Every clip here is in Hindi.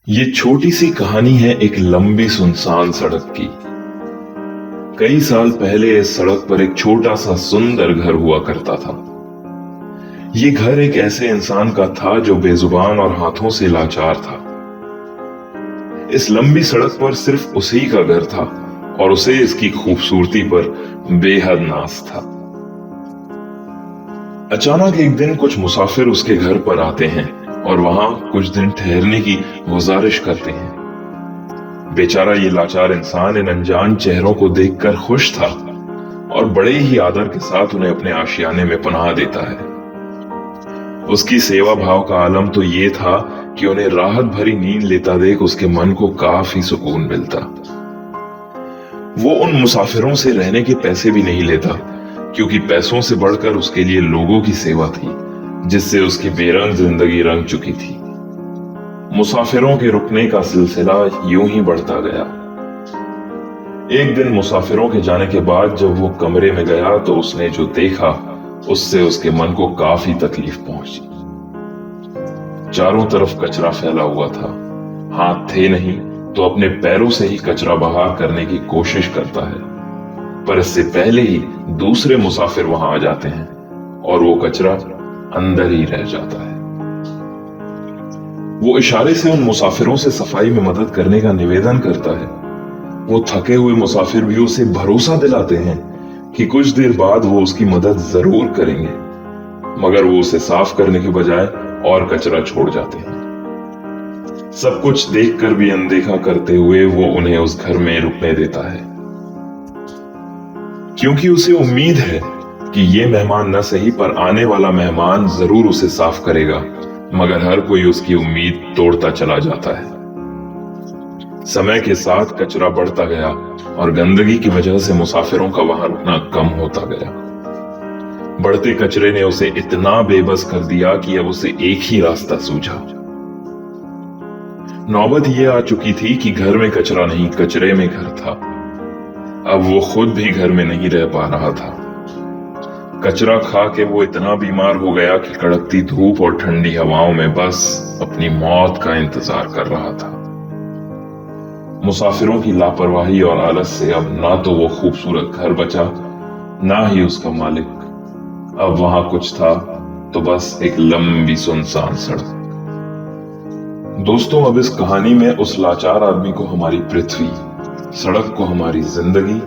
ये छोटी सी कहानी है एक लंबी सुनसान सड़क की। कई साल पहले इस सड़क पर एक छोटा सा सुंदर घर हुआ करता था। ये घर एक ऐसे इंसान का था जो बेजुबान और हाथों से लाचार था। इस लंबी सड़क पर सिर्फ उसी का घर था और उसे इसकी खूबसूरती पर बेहद नाज था। अचानक एक दिन कुछ मुसाफिर उसके घर पर आते हैं और वहां कुछ दिन ठहरने की गुजारिश करते हैं। बेचारा ये लाचार इंसान इन अनजान चेहरों को देखकर खुश था और बड़े ही आदर के साथ उन्हें अपने आशियाने में पनाह देता है। उसकी सेवा भाव का आलम तो ये था कि उन्हें राहत भरी नींद लेता देख उसके मन को काफी सुकून मिलता। वो उन मुसाफिरों से रहने के पैसे भी नहीं लेता, क्योंकि पैसों से बढ़कर उसके लिए लोगों की सेवा थी, जिससे उसकी बेरंग जिंदगी रंग चुकी थी। मुसाफिरों के रुकने का सिलसिला यूं ही बढ़ता गया। एक दिन मुसाफिरों के जाने के बाद जब वो कमरे में गया तो उसने जो देखा उससे उसके मन को काफी तकलीफ पहुंची। चारों तरफ कचरा फैला हुआ था। हाथ थे नहीं तो अपने पैरों से ही कचरा बाहर करने की कोशिश करता है, पर इससे पहले ही दूसरे मुसाफिर वहां आ जाते हैं और वो कचरा अंदर ही रह जाता है। वो इशारे से उन मुसाफिरों से सफाई में मदद करने का निवेदन करता है। वो थके हुए मुसाफिर भी उसे भरोसा दिलाते हैं कि कुछ देर बाद वो उसकी मदद जरूर करेंगे, मगर वो उसे साफ करने के बजाय और कचरा छोड़ जाते हैं। सब कुछ देखकर भी अनदेखा करते हुए वो उन्हें उस घर में रुकने देता है, क्योंकि उसे उम्मीद है कि ये मेहमान न सही पर आने वाला मेहमान जरूर उसे साफ करेगा, मगर हर कोई उसकी उम्मीद तोड़ता चला जाता है। समय के साथ कचरा बढ़ता गया और गंदगी की वजह से मुसाफिरों का वहां रुकना कम होता गया। बढ़ते कचरे ने उसे इतना बेबस कर दिया कि अब उसे एक ही रास्ता सूझा। नौबत यह आ चुकी थी कि घर में कचरा नहीं, कचरे में घर था। अब वो खुद भी घर में नहीं रह पा रहा था। कचरा खा के वो इतना बीमार हो गया कि कड़कती धूप और ठंडी हवाओं में बस अपनी मौत का इंतजार कर रहा था। मुसाफिरों की लापरवाही और आलस से अब ना तो वो खूबसूरत घर बचा, ना ही उसका मालिक। अब वहां कुछ था तो बस एक लंबी सुनसान सड़क। दोस्तों, अब इस कहानी में उस लाचार आदमी को हमारी पृथ्वी, सड़क को हमारी जिंदगी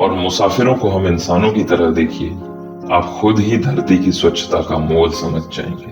और मुसाफिरों को हम इंसानों की तरह देखिए। आप खुद ही धरती की स्वच्छता का मोल समझ जाएंगे।